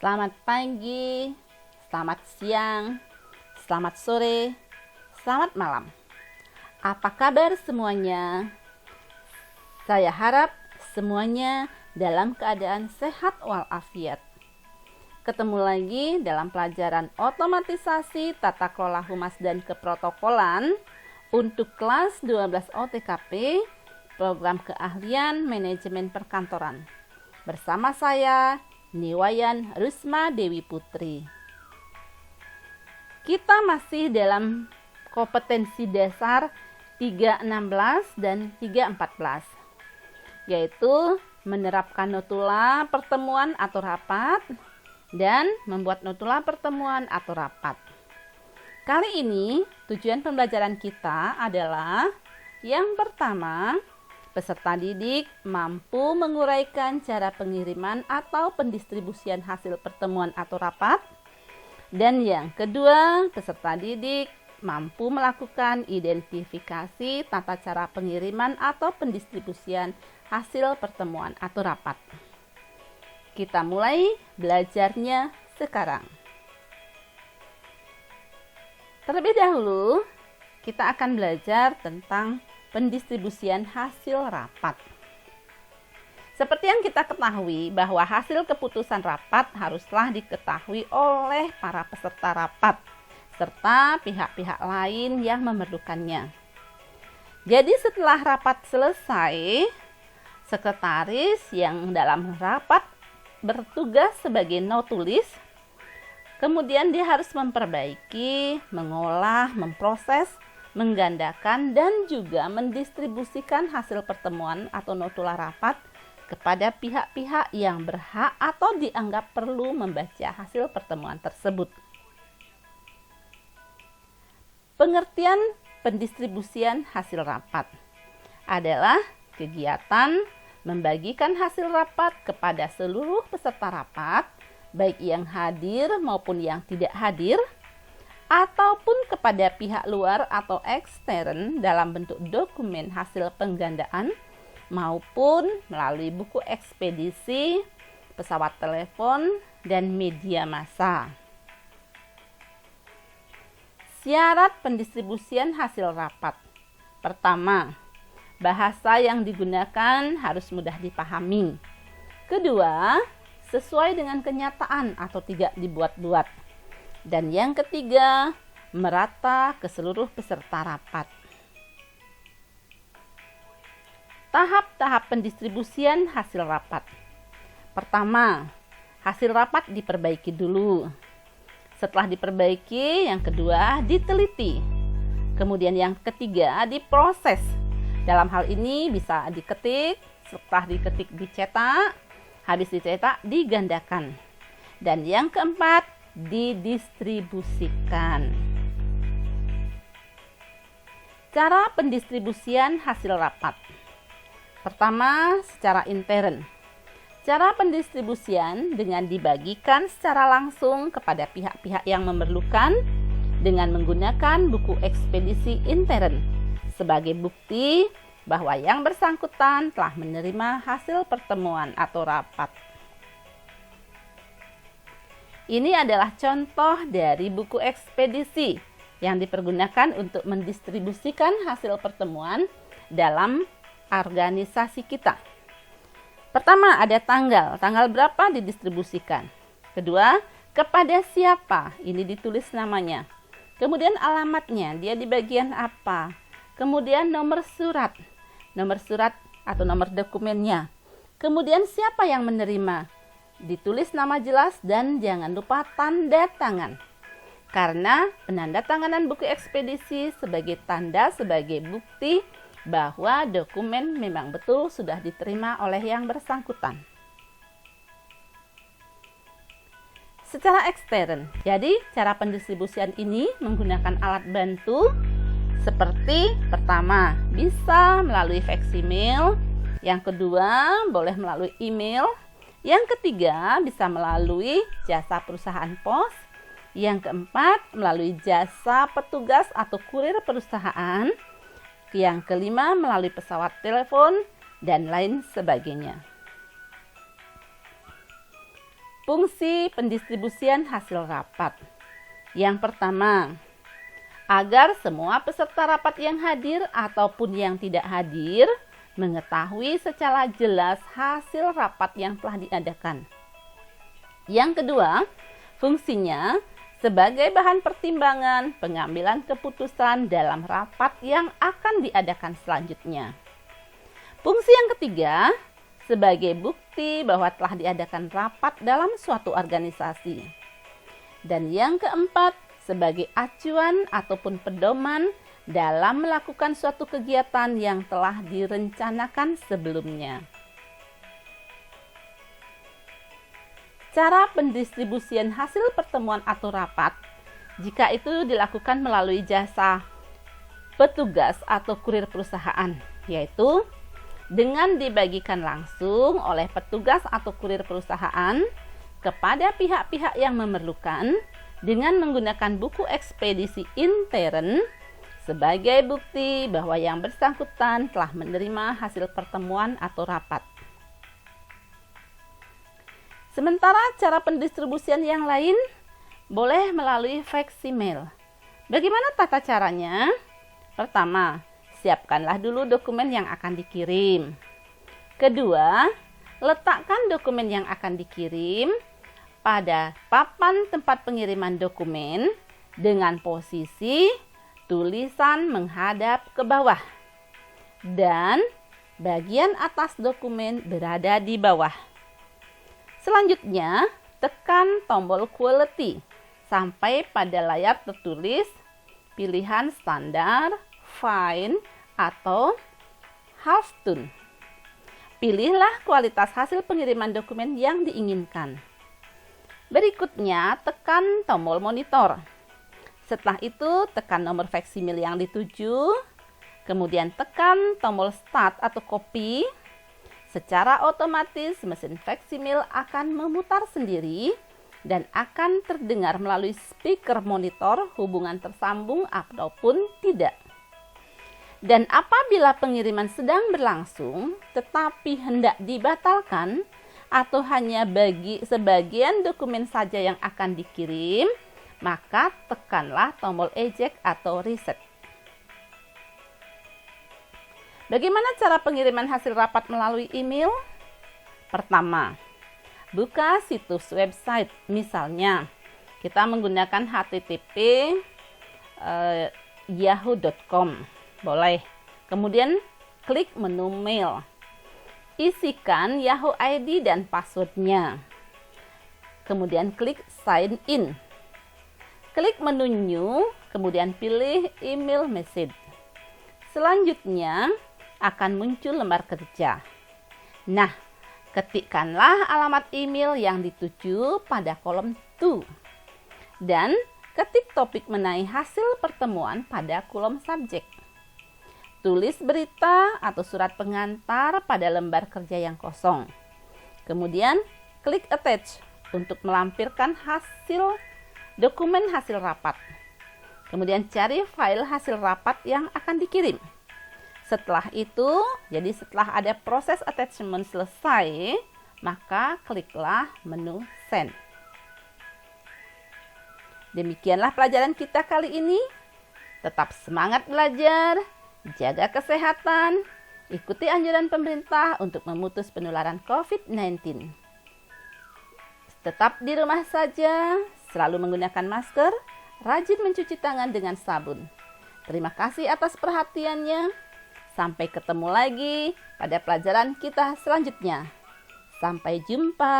Selamat pagi, selamat siang, selamat sore, selamat malam. Apa kabar semuanya? Saya harap semuanya dalam keadaan sehat walafiat. Ketemu lagi dalam pelajaran otomatisasi tata kelola humas dan keprotokolan untuk kelas 12 OTKP, program keahlian manajemen perkantoran. Bersama saya, Niwayan Rusma Dewi Putri. Kita masih dalam kompetensi dasar 3.16 dan 3.14, yaitu menerapkan notula pertemuan atau rapat dan membuat notula pertemuan atau rapat. Kali ini tujuan pembelajaran kita adalah yang pertama, peserta didik mampu menguraikan cara pengiriman atau pendistribusian hasil pertemuan atau rapat. Dan yang kedua, peserta didik mampu melakukan identifikasi tata cara pengiriman atau pendistribusian hasil pertemuan atau rapat. Kita mulai belajarnya sekarang. Terlebih dahulu, kita akan belajar tentang pendistribusian hasil rapat. Seperti yang kita ketahui bahwa hasil keputusan rapat haruslah diketahui oleh para peserta rapat serta pihak-pihak lain yang memerlukannya. Jadi setelah rapat selesai, sekretaris yang dalam rapat bertugas sebagai notulis, kemudian dia harus memperbaiki, mengolah, memproses, menggandakan dan juga mendistribusikan hasil pertemuan atau notula rapat kepada pihak-pihak yang berhak atau dianggap perlu membaca hasil pertemuan tersebut. Pengertian pendistribusian hasil rapat adalah kegiatan membagikan hasil rapat kepada seluruh peserta rapat, baik yang hadir maupun yang tidak hadir, ataupun kepada pihak luar atau ekstern dalam bentuk dokumen hasil penggandaan maupun melalui buku ekspedisi, pesawat telepon, dan media massa. Syarat pendistribusian hasil rapat. Pertama, bahasa yang digunakan harus mudah dipahami. Kedua, sesuai dengan kenyataan atau tidak dibuat-buat. Dan yang ketiga, merata ke seluruh peserta rapat. Tahap-tahap pendistribusian hasil rapat. Pertama, hasil rapat diperbaiki dulu. Setelah diperbaiki, yang kedua diteliti. Kemudian yang ketiga diproses. Dalam hal ini bisa diketik, setelah diketik dicetak, habis dicetak digandakan. Dan yang keempat, didistribusikan. Cara pendistribusian hasil rapat. Pertama, secara intern. Cara pendistribusian dengan dibagikan secara langsung kepada pihak-pihak yang memerlukan dengan menggunakan buku ekspedisi intern sebagai bukti bahwa yang bersangkutan telah menerima hasil pertemuan atau rapat. Ini adalah contoh dari buku ekspedisi yang dipergunakan untuk mendistribusikan hasil pertemuan dalam organisasi kita. Pertama, ada tanggal berapa didistribusikan. Kedua, kepada siapa, ini ditulis namanya. Kemudian alamatnya, dia di bagian apa. Kemudian nomor surat atau nomor dokumennya. Kemudian siapa yang menerima. Ditulis nama jelas dan jangan lupa tanda tangan. Karena penandatanganan buku ekspedisi sebagai bukti bahwa dokumen memang betul sudah diterima oleh yang bersangkutan. Secara ekstern, jadi cara pendistribusian ini menggunakan alat bantu seperti pertama, bisa melalui faksimil, yang kedua boleh melalui email, yang ketiga bisa melalui jasa perusahaan pos, yang keempat melalui jasa petugas atau kurir perusahaan, yang kelima melalui pesawat telepon, dan lain sebagainya. Fungsi pendistribusian hasil rapat. Yang pertama, agar semua peserta rapat yang hadir ataupun yang tidak hadir mengetahui secara jelas hasil rapat yang telah diadakan. Yang kedua, fungsinya sebagai bahan pertimbangan pengambilan keputusan dalam rapat yang akan diadakan selanjutnya. Fungsi yang ketiga, sebagai bukti bahwa telah diadakan rapat dalam suatu organisasi. Dan yang keempat, sebagai acuan ataupun pedoman dalam melakukan suatu kegiatan yang telah direncanakan sebelumnya. Cara pendistribusian hasil pertemuan atau rapat, jika itu dilakukan melalui jasa petugas atau kurir perusahaan, yaitu dengan dibagikan langsung oleh petugas atau kurir perusahaan kepada pihak-pihak yang memerlukan dengan menggunakan buku ekspedisi intern sebagai bukti bahwa yang bersangkutan telah menerima hasil pertemuan atau rapat. Sementara cara pendistribusian yang lain boleh melalui faksimiil. Bagaimana tata caranya? Pertama, siapkanlah dulu dokumen yang akan dikirim. Kedua, letakkan dokumen yang akan dikirim pada papan tempat pengiriman dokumen dengan posisi tulisan menghadap ke bawah dan bagian atas dokumen berada di bawah. Selanjutnya, tekan tombol quality sampai pada layar tertulis pilihan standar, fine, atau half tone. Pilihlah kualitas hasil pengiriman dokumen yang diinginkan. Berikutnya, tekan tombol monitor. Setelah itu, tekan nomor faksimiil yang dituju. Kemudian tekan tombol start atau copy. Secara otomatis mesin faksimiil akan memutar sendiri dan akan terdengar melalui speaker monitor hubungan tersambung ataupun tidak. Dan apabila pengiriman sedang berlangsung tetapi hendak dibatalkan atau hanya bagi sebagian dokumen saja yang akan dikirim, maka tekanlah tombol eject atau reset. Bagaimana cara pengiriman hasil rapat melalui email? Pertama, buka situs website. Misalnya, kita menggunakan http yahoo.com. Boleh. Kemudian, klik menu mail. Isikan Yahoo ID dan passwordnya. Kemudian, klik sign in. Klik menu new, kemudian pilih email message. Selanjutnya, akan muncul lembar kerja. Nah, ketikkanlah alamat email yang dituju pada kolom to dan ketik topik mengenai hasil pertemuan pada kolom subjek. Tulis berita atau surat pengantar pada lembar kerja yang kosong. Kemudian, klik attach untuk melampirkan dokumen hasil rapat. Kemudian cari file hasil rapat yang akan dikirim. Setelah itu, jadi setelah ada proses attachment selesai, maka kliklah menu send. Demikianlah pelajaran kita kali ini. Tetap semangat belajar, jaga kesehatan, ikuti anjuran pemerintah untuk memutus penularan COVID-19. Tetap di rumah saja, selalu menggunakan masker, rajin mencuci tangan dengan sabun. Terima kasih atas perhatiannya. Sampai ketemu lagi pada pelajaran kita selanjutnya. Sampai jumpa.